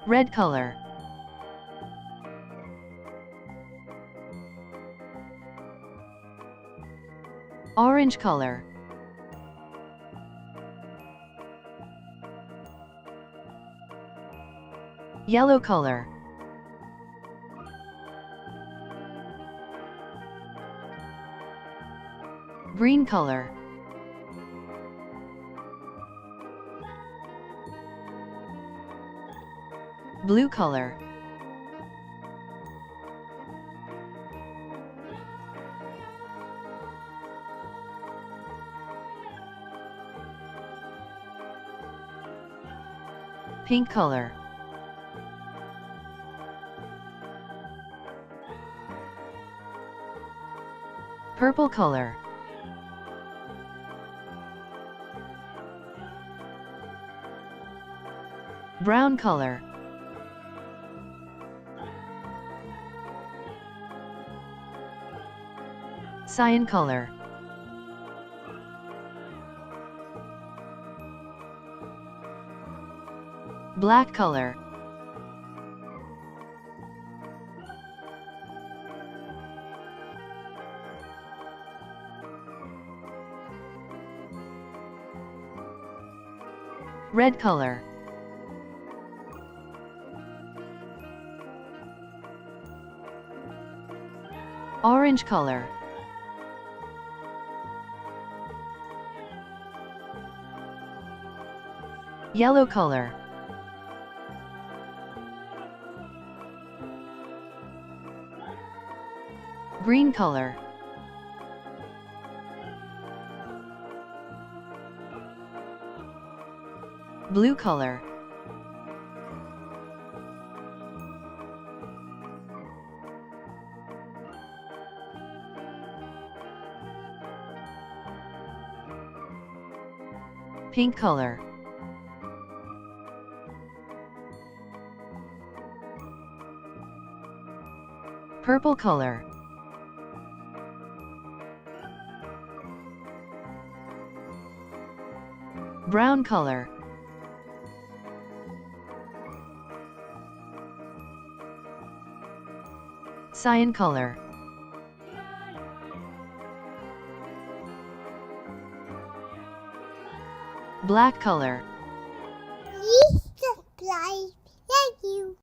Red color. Orange color. Yellow color. Green color. Blue color. Pink color. Purple color. Brown color. Cyan color. Black color. Red color. Orange color. Yellow color. Green color. Blue color. Pink color. Purple color. Brown color. Cyan color. Black color. Please subscribe. Thank you.